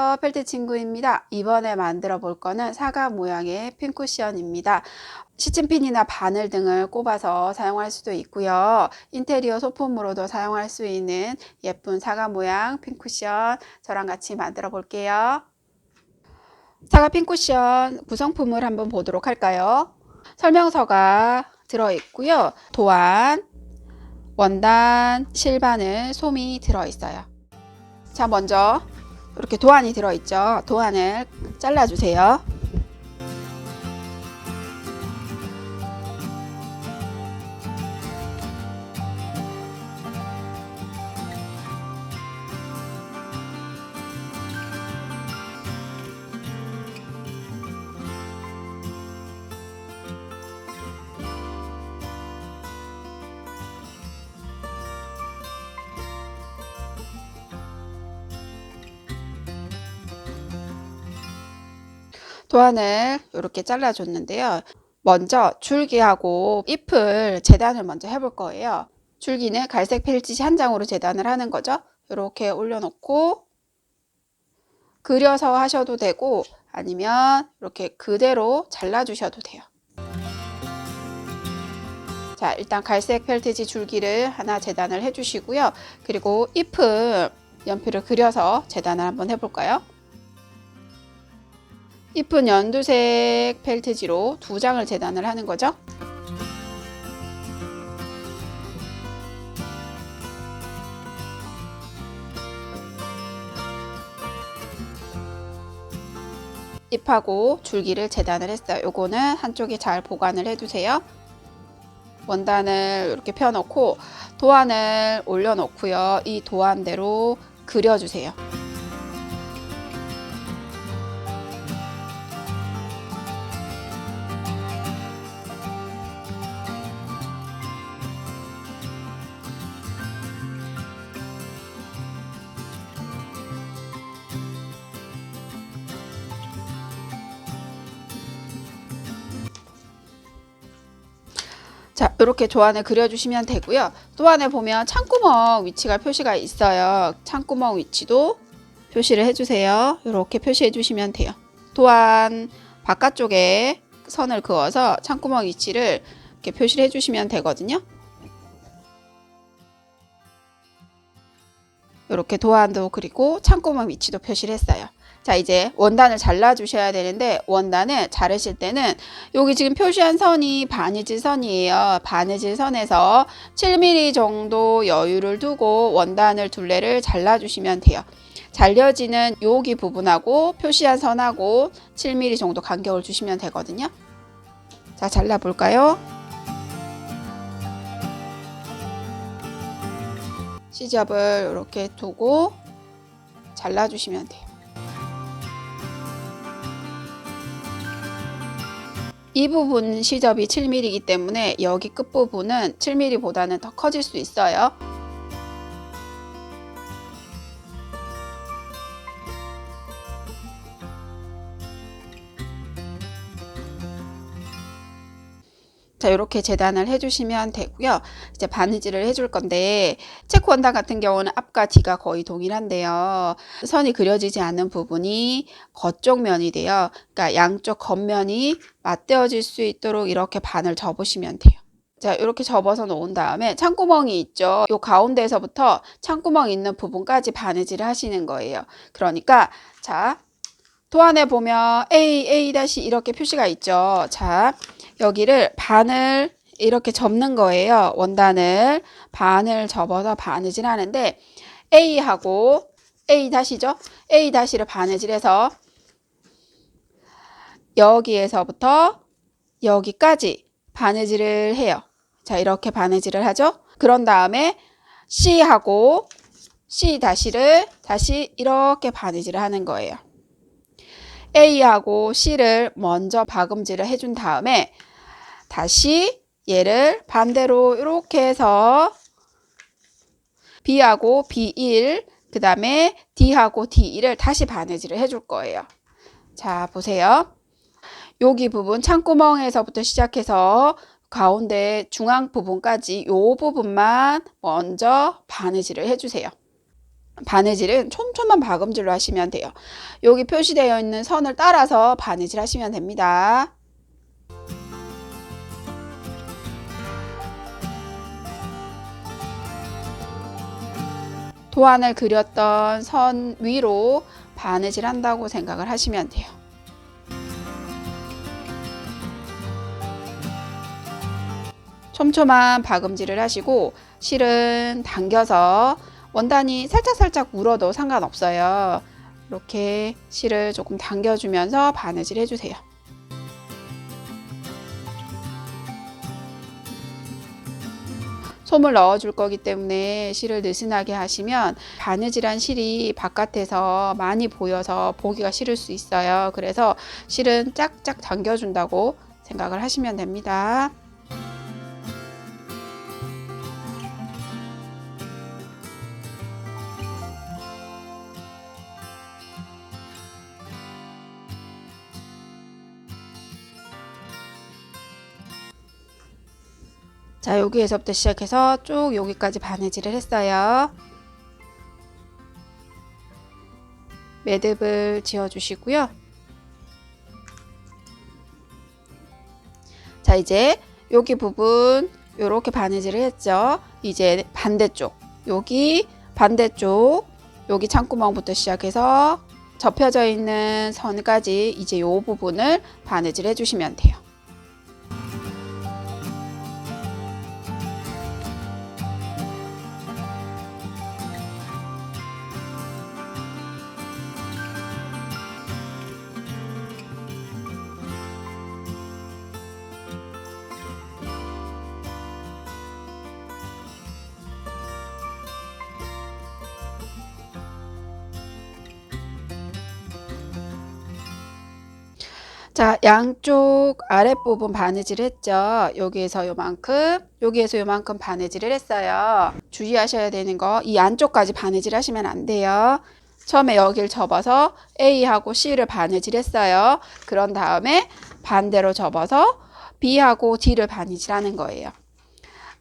안녕하세요, 펠트 친구입니다. 이번에 만들어 볼 거는 사과 모양의 핀 쿠션입니다. 시침핀이나 바늘 등을 꼽아서 사용할 수도 있고요. 인테리어 소품으로도 사용할 수 있는 예쁜 사과 모양 핀 쿠션 저랑 같이 만들어 볼게요. 사과 핀 쿠션 구성품을 한번 보도록 할까요? 설명서가 들어 있고요. 도안, 원단, 실바늘, 솜이 들어 있어요. 자, 먼저 이렇게 도안이 들어있죠. 도안을 잘라주세요. 도안을 이렇게 잘라줬는데요. 먼저 줄기하고 잎을 재단을 먼저 해볼 거예요. 줄기는 갈색 펠릿 한 장으로 재단을 하는 거죠. 이렇게 올려놓고 그려서 하셔도 되고 아니면 이렇게 그대로 잘라주셔도 돼요. 자, 일단 갈색 펠릿 줄기를 하나 재단을 해주시고요. 그리고 잎은 연필을 그려서 재단을 한번 해볼까요? 잎은 연두색 펠트지로 2장을 재단을 하는 거죠. 잎하고 줄기를 재단을 했어요. 요거는 한쪽에 잘 보관을 해두세요. 원단을 이렇게 펴놓고 도안을 올려놓고요. 이 도안대로 그려주세요. 자, 이렇게 도안을 그려주시면 되고요. 도안에 보면 창구멍 위치가 표시가 있어요. 창구멍 위치도 표시를 해주세요. 이렇게 표시해 주시면 돼요. 도안 바깥쪽에 선을 그어서 창구멍 위치를 이렇게 표시를 해주시면 되거든요. 이렇게 도안도 그리고 창구멍 위치도 표시를 했어요. 자, 이제 원단을 잘라 주셔야 되는데 원단을 자르실 때는 여기 지금 표시한 선이 바느질 선이에요. 바느질 선에서 7mm 정도 여유를 두고 원단을 둘레를 잘라 주시면 돼요. 잘려지는 여기 부분하고 표시한 선하고 7mm 정도 간격을 주시면 되거든요. 자, 잘라 볼까요? 시접을 이렇게 두고 잘라 주시면 돼요. 이 부분 시접이 7mm이기 때문에 여기 끝부분은 7mm보다는 더 커질 수 있어요. 자, 이렇게 재단을 해주시면 되고요. 이제 바느질을 해줄 건데 체크 원단 같은 경우는 앞과 뒤가 거의 동일한데요. 선이 그려지지 않는 부분이 겉쪽 면이 돼요. 그러니까 양쪽 겉면이 맞대어질 수 있도록 이렇게 반을 접으시면 돼요. 자, 이렇게 접어서 놓은 다음에 창구멍이 있죠. 요 가운데에서부터 창구멍 있는 부분까지 바느질을 하시는 거예요. 그러니까 자, 도안에 보면 A 이렇게 표시가 있죠. 자, 여기를 반을 이렇게 접는 거예요. 원단을 반을 접어서 바느질 하는데 A하고 A-죠. A-를 바느질해서 여기에서부터 여기까지 바느질을 해요. 자, 이렇게 바느질을 하죠. 그런 다음에 C하고 C-를 다시 이렇게 바느질을 하는 거예요. A하고 C를 먼저 박음질을 해준 다음에 다시 얘를 반대로 이렇게 해서 B하고 B1 그 다음에 D하고 D1을 다시 바느질을 해줄 거예요. 자, 보세요. 여기 부분 창구멍에서부터 시작해서 가운데 중앙 부분까지 이 부분만 먼저 바느질을 해주세요. 바느질은 촘촘한 박음질로 하시면 돼요. 여기 표시되어 있는 선을 따라서 바느질 하시면 됩니다. 도안을 그렸던 선 위로 바느질 한다고 생각을 하시면 돼요. 촘촘한 박음질을 하시고 실은 당겨서 원단이 살짝살짝 울어도 상관없어요. 이렇게 실을 조금 당겨주면서 바느질 해주세요. 솜을 넣어줄 거기 때문에 실을 느슨하게 하시면 바느질한 실이 바깥에서 많이 보여서 보기가 싫을 수 있어요. 그래서 실은 짝짝 당겨준다고 생각을 하시면 됩니다. 자, 여기에서부터 시작해서 쭉 여기까지 바느질을 했어요. 매듭을 지어 주시고요. 자, 이제 여기 부분 이렇게 바느질을 했죠. 이제 반대쪽, 여기 반대쪽, 여기 창구멍부터 시작해서 접혀져 있는 선까지 이제 이 부분을 바느질 해주시면 돼요. 자, 양쪽 아랫부분 바느질 했죠. 여기에서 요만큼, 여기에서 요만큼 바느질을 했어요. 주의하셔야 되는 거, 이 안쪽까지 바느질 하시면 안 돼요. 처음에 여기를 접어서 A하고 C를 바느질 했어요. 그런 다음에 반대로 접어서 B하고 D를 바느질 하는 거예요.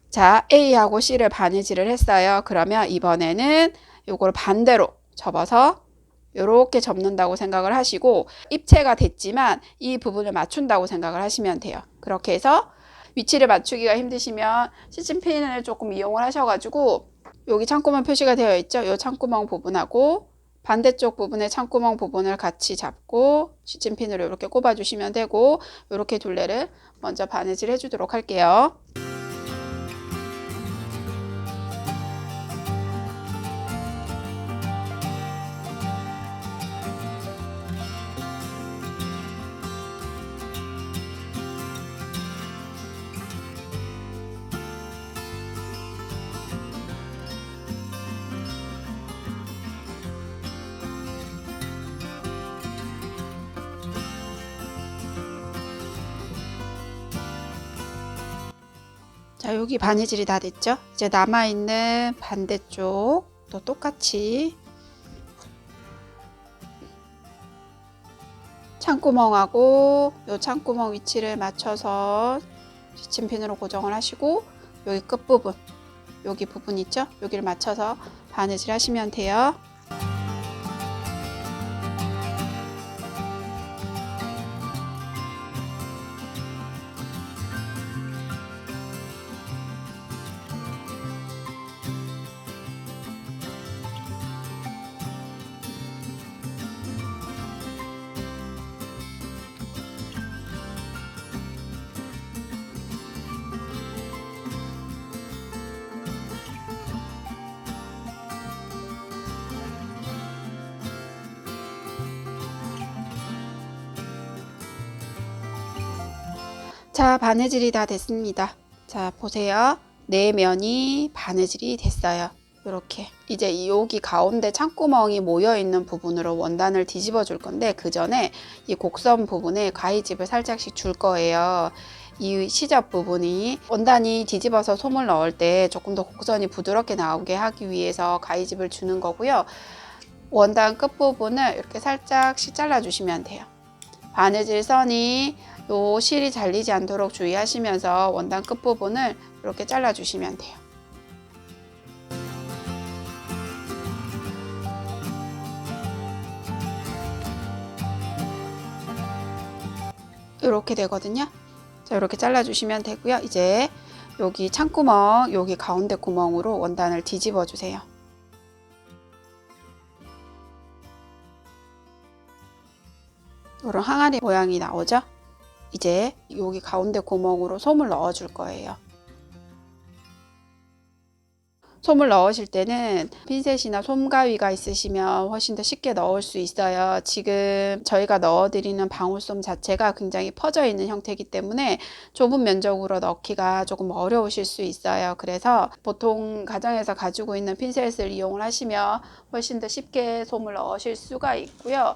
자, A하고 C를 바느질을 했어요. 그러면 이번에는 요걸 반대로 접어서 이렇게 접는다고 생각을 하시고 입체가 됐지만 이 부분을 맞춘다고 생각을 하시면 돼요. 그렇게 해서 위치를 맞추기가 힘드시면 시침핀을 조금 이용을 하셔가지고 여기 창구멍 표시가 되어 있죠. 이 창구멍 부분하고 반대쪽 부분의 창구멍 부분을 같이 잡고 시침핀으로 이렇게 꼽아 주시면 되고 이렇게 둘레를 먼저 바느질 해주도록 할게요. 자, 여기 바느질이 다 됐죠? 이제 남아있는 반대쪽도 똑같이 창구멍하고 요 창구멍 위치를 맞춰서 시침핀으로 고정을 하시고 여기 끝부분, 여기 부분 있죠? 여기를 맞춰서 바느질 하시면 돼요. 자, 바느질이 다 됐습니다. 자, 보세요. 네 면이 바느질이 됐어요. 이렇게 이제 여기 가운데 창구멍이 모여 있는 부분으로 원단을 뒤집어 줄 건데 그 전에 이 곡선 부분에 가위집을 살짝씩 줄 거예요. 이 시접 부분이 원단이 뒤집어서 솜을 넣을 때 조금 더 곡선이 부드럽게 나오게 하기 위해서 가위집을 주는 거고요. 원단 끝부분을 이렇게 살짝씩 잘라 주시면 돼요. 바느질 선이 요 실이 잘리지 않도록 주의하시면서 원단 끝부분을 이렇게 잘라 주시면 돼요. 이렇게 되거든요. 자, 이렇게 잘라주시면 되고요. 이제 여기 창구멍, 여기 가운데 구멍으로 원단을 뒤집어 주세요. 이런 항아리 모양이 나오죠? 이제 여기 가운데 구멍으로 솜을 넣어 줄 거예요. 솜을 넣으실 때는 핀셋이나 솜가위가 있으시면 훨씬 더 쉽게 넣을 수 있어요. 지금 저희가 넣어드리는 방울솜 자체가 굉장히 퍼져 있는 형태이기 때문에 좁은 면적으로 넣기가 조금 어려우실 수 있어요. 그래서 보통 가정에서 가지고 있는 핀셋을 이용을 하시면 훨씬 더 쉽게 솜을 넣으실 수가 있고요.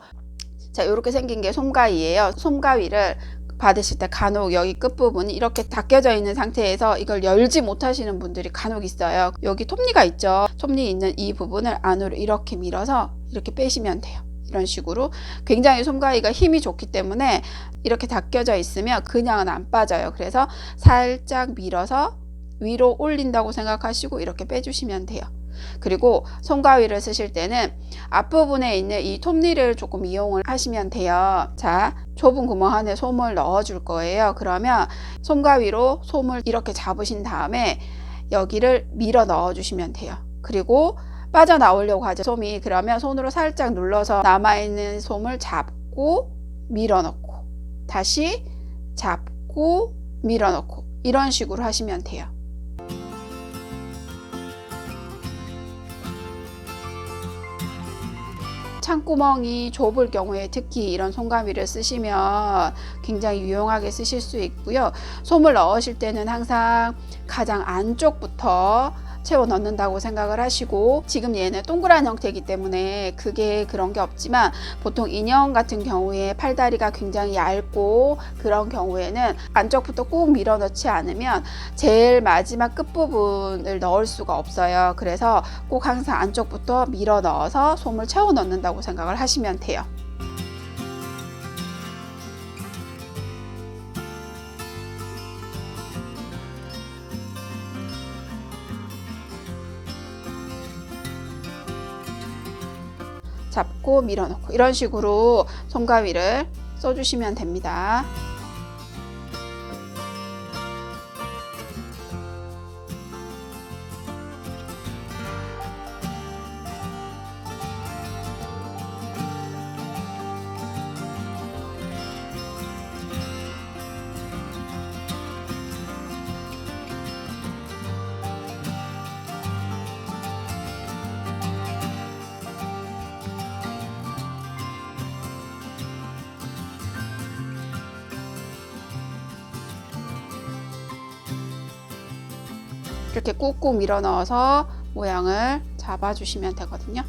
자, 이렇게 생긴 게 솜가위예요. 솜가위를 받으실 때 간혹 여기 끝부분이 이렇게 닦여져 있는 상태에서 이걸 열지 못하시는 분들이 간혹 있어요. 여기 톱니가 있죠. 톱니 있는 이 부분을 안으로 이렇게 밀어서 이렇게 빼시면 돼요. 이런 식으로 굉장히 솜가위가 힘이 좋기 때문에 이렇게 닦여져 있으면 그냥은 안 빠져요. 그래서 살짝 밀어서 위로 올린다고 생각하시고 이렇게 빼주시면 돼요. 그리고 솜가위를 쓰실 때는 앞부분에 있는 이 톱니를 조금 이용을 하시면 돼요. 자, 좁은 구멍 안에 솜을 넣어 줄 거예요. 그러면 솜가위로 솜을 이렇게 잡으신 다음에 여기를 밀어 넣어 주시면 돼요. 그리고 빠져나오려고 하죠, 솜이. 그러면 손으로 살짝 눌러서 남아있는 솜을 잡고 밀어 넣고 다시 잡고 밀어 넣고 이런 식으로 하시면 돼요. 창구멍이 좁을 경우에 특히 이런 솜가위를 쓰시면 굉장히 유용하게 쓰실 수 있고요. 솜을 넣으실 때는 항상 가장 안쪽부터 채워 넣는다고 생각을 하시고, 지금 얘는 동그란 형태이기 때문에 그게 그런 게 없지만 보통 인형 같은 경우에 팔다리가 굉장히 얇고 그런 경우에는 안쪽부터 꾹 밀어 넣지 않으면 제일 마지막 끝부분을 넣을 수가 없어요. 그래서 꼭 항상 안쪽부터 밀어 넣어서 솜을 채워 넣는다고 생각을 하시면 돼요. 잡고 밀어넣고 이런 식으로 솜가위를 써주시면 됩니다. 이렇게 꾹꾹 밀어 넣어서 모양을 잡아 주시면 되거든요.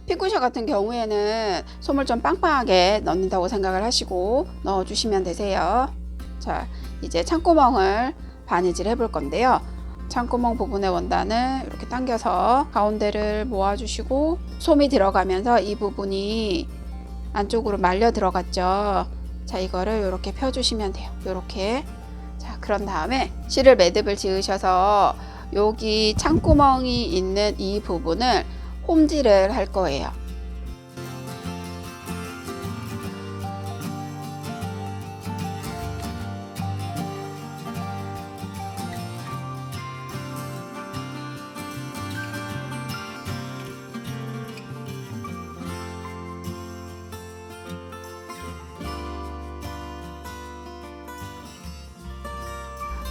피쿠셔 같은 경우에는 솜을 좀 빵빵하게 넣는다고 생각을 하시고 넣어 주시면 되세요. 자, 이제 창구멍을 바느질 해 볼 건데요. 창구멍 부분의 원단을 이렇게 당겨서 가운데를 모아 주시고, 솜이 들어가면서 이 부분이 안쪽으로 말려 들어갔죠. 자, 이거를 이렇게 펴 주시면 돼요. 이렇게. 자, 그런 다음에 실을 매듭을 지으셔서 여기 창구멍이 있는 이 부분을 홈질을 할 거예요.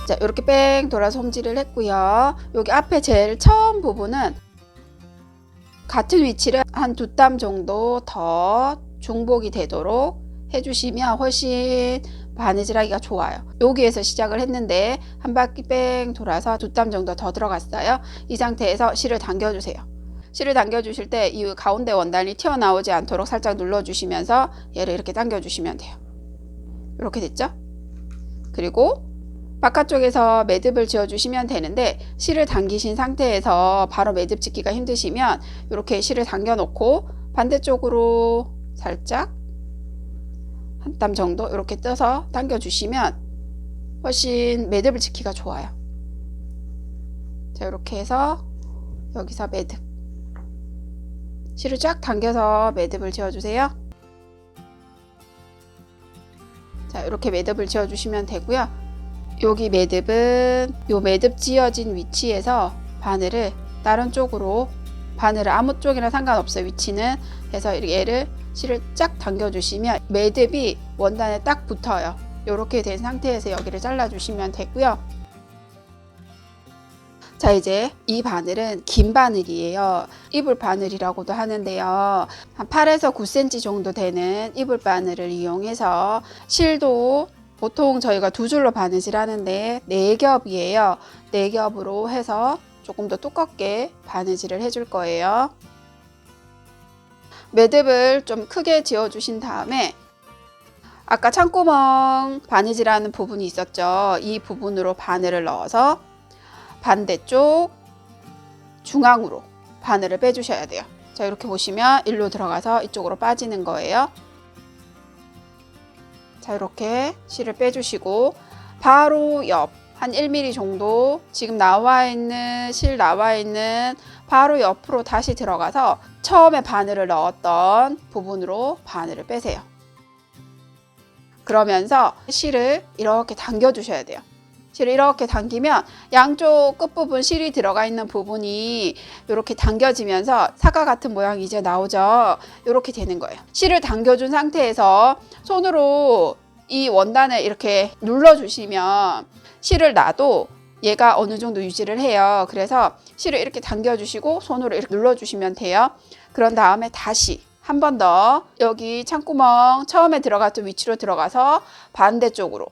자, 이렇게 뺑 돌아서 홈질을 했고요. 여기 앞에 제일 처음 부분은 같은 위치를 한 2땀 정도 더 중복이 되도록 해주시면 훨씬 바느질하기가 좋아요. 여기에서 시작을 했는데 한 바퀴 뺑 돌아서 2땀 정도 더 들어갔어요. 이 상태에서 실을 당겨주세요. 실을 당겨주실 때 이 가운데 원단이 튀어나오지 않도록 살짝 눌러주시면서 얘를 이렇게 당겨주시면 돼요. 이렇게 됐죠? 그리고 바깥쪽에서 매듭을 지어주시면 되는데 실을 당기신 상태에서 바로 매듭 짓기가 힘드시면 이렇게 실을 당겨 놓고 반대쪽으로 살짝 한 땀 정도 이렇게 떠서 당겨 주시면 훨씬 매듭을 짓기가 좋아요. 자, 이렇게 해서 여기서 매듭 실을 쫙 당겨서 매듭을 지어주세요. 자, 이렇게 매듭을 지어주시면 되고요. 여기 매듭은 요 매듭 지어진 위치에서 바늘을 다른 쪽으로, 바늘을 아무 쪽이나 상관없어요. 위치는. 해서 얘를 실을 쫙 당겨주시면 매듭이 원단에 딱 붙어요. 이렇게 된 상태에서 여기를 잘라주시면 되고요. 자, 이제 이 바늘은 긴 바늘이에요. 이불 바늘이라고도 하는데요. 한 8에서 9cm 정도 되는 이불 바늘을 이용해서 실도 보통 저희가 두 줄로 바느질 하는데 4겹이에요. 4겹으로 해서 조금 더 두껍게 바느질을 해줄 거예요. 매듭을 좀 크게 지어 주신 다음에 아까 창구멍 바느질하는 부분이 있었죠. 이 부분으로 바늘을 넣어서 반대쪽 중앙으로 바늘을 빼주셔야 돼요. 자, 이렇게 보시면 일로 들어가서 이쪽으로 빠지는 거예요. 자, 이렇게 실을 빼주시고 바로 옆 한 1mm 정도 지금 실 나와 있는 바로 옆으로 다시 들어가서 처음에 바늘을 넣었던 부분으로 바늘을 빼세요. 그러면서 실을 이렇게 당겨 주셔야 돼요. 실을 이렇게 당기면 양쪽 끝부분 실이 들어가 있는 부분이 이렇게 당겨지면서 사과 같은 모양이 이제 나오죠. 이렇게 되는 거예요. 실을 당겨준 상태에서 손으로 이 원단을 이렇게 눌러주시면 실을 놔도 얘가 어느 정도 유지를 해요. 그래서 실을 이렇게 당겨주시고 손으로 이렇게 눌러주시면 돼요. 그런 다음에 다시 한 번 더 여기 창구멍 처음에 들어갔던 위치로 들어가서 반대쪽으로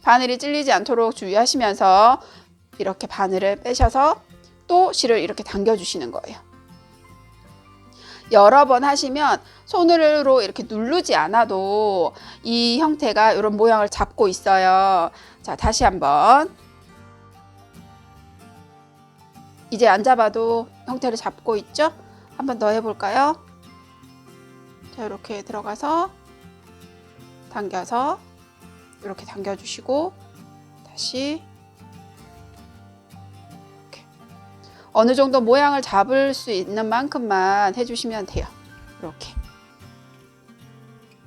바늘이 찔리지 않도록 주의하시면서 이렇게 바늘을 빼셔서 또 실을 이렇게 당겨주시는 거예요. 여러 번 하시면 손으로 이렇게 누르지 않아도 이 형태가 이런 모양을 잡고 있어요. 자, 다시 한번. 이제 안 잡아도 형태를 잡고 있죠? 한 번 더 해볼까요? 자, 이렇게 들어가서 당겨서 이렇게 당겨주시고 다시 이렇게 어느 정도 모양을 잡을 수 있는 만큼만 해주시면 돼요. 이렇게.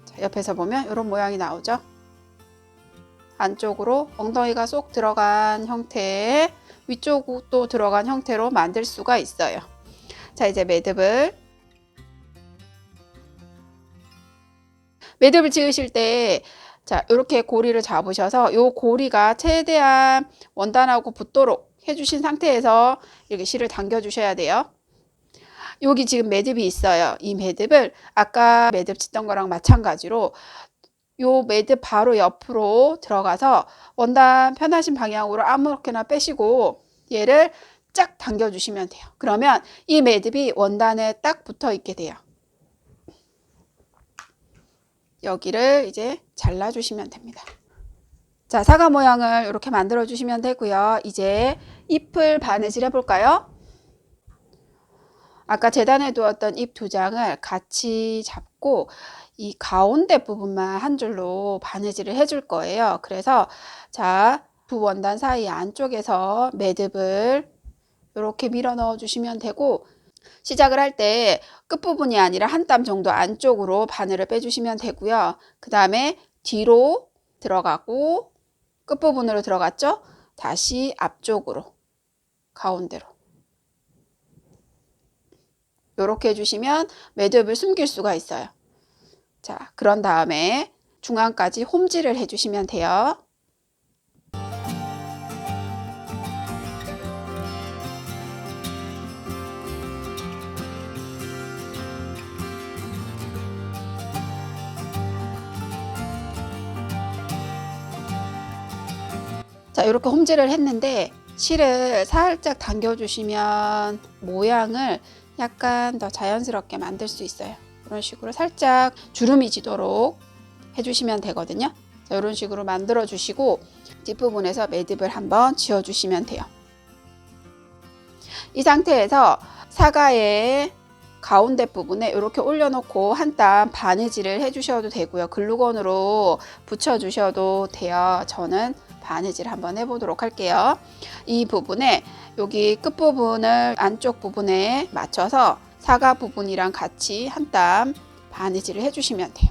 자, 옆에서 보면 이런 모양이 나오죠. 안쪽으로 엉덩이가 쏙 들어간 형태, 위쪽도 들어간 형태로 만들 수가 있어요. 자, 이제 매듭을 지으실 때 자, 이렇게 고리를 잡으셔서 이 고리가 최대한 원단하고 붙도록 해주신 상태에서 이렇게 실을 당겨 주셔야 돼요. 여기 지금 매듭이 있어요. 이 매듭을 아까 매듭 짓던 거랑 마찬가지로 요 매듭 바로 옆으로 들어가서 원단 편하신 방향으로 아무렇게나 빼시고 얘를 쫙 당겨 주시면 돼요. 그러면 이 매듭이 원단에 딱 붙어 있게 돼요. 여기를 이제 잘라 주시면 됩니다. 자, 사과 모양을 이렇게 만들어 주시면 되고요. 이제 잎을 바느질 해 볼까요? 아까 재단해 두었던 잎 2장을 같이 잡고 이 가운데 부분만 한 줄로 바느질을 해줄 거예요. 그래서 자, 두 원단 사이 안쪽에서 매듭을 이렇게 밀어 넣어 주시면 되고 시작을 할 때 끝부분이 아니라 한 땀 정도 안쪽으로 바늘을 빼주시면 되고요. 그 다음에 뒤로 들어가고 끝부분으로 들어갔죠? 다시 앞쪽으로 가운데로 이렇게 해주시면 매듭을 숨길 수가 있어요. 자, 그런 다음에 중앙까지 홈질을 해주시면 돼요. 자, 이렇게 홈질을 했는데 실을 살짝 당겨주시면 모양을 약간 더 자연스럽게 만들 수 있어요. 이런 식으로 살짝 주름이 지도록 해주시면 되거든요. 자, 이런 식으로 만들어 주시고 뒷부분에서 매듭을 한번 지어 주시면 돼요. 이 상태에서 사과의 가운데 부분에 이렇게 올려놓고 한 땀 바느질을 해주셔도 되고요. 글루건으로 붙여주셔도 돼요. 저는 바느질 한번 해보도록 할게요. 이 부분에 여기 끝부분을 안쪽 부분에 맞춰서 사과 부분이랑 같이 한 땀 바느질을 해주시면 돼요.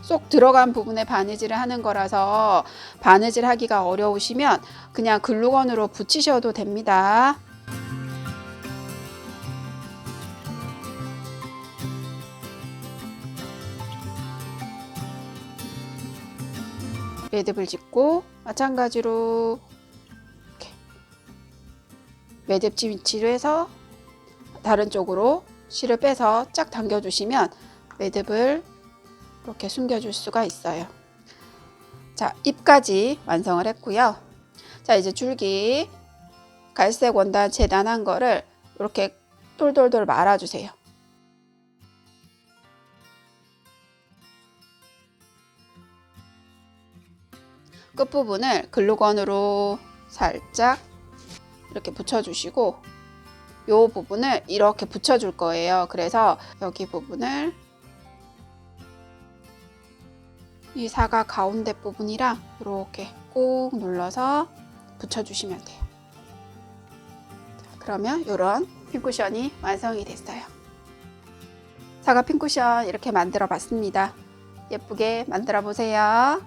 쏙 들어간 부분에 바느질을 하는 거라서 바느질 하기가 어려우시면 그냥 글루건으로 붙이셔도 됩니다. 매듭을 짓고 마찬가지로 이렇게 매듭 위치로 해서 다른 쪽으로 실을 빼서 쫙 당겨 주시면 매듭을 이렇게 숨겨줄 수가 있어요. 자, 잎까지 완성을 했고요. 자, 이제 줄기 갈색 원단 재단한 거를 이렇게 돌돌돌 말아주세요. 끝부분을 글루건으로 살짝 이렇게 붙여주시고 이 부분을 이렇게 붙여줄 거예요. 그래서 여기 부분을 이 사과 가운데 부분이랑 이렇게 꼭 눌러서 붙여주시면 돼요. 자, 그러면 이런 핀쿠션이 완성이 됐어요. 사과 핀쿠션 이렇게 만들어 봤습니다. 예쁘게 만들어 보세요.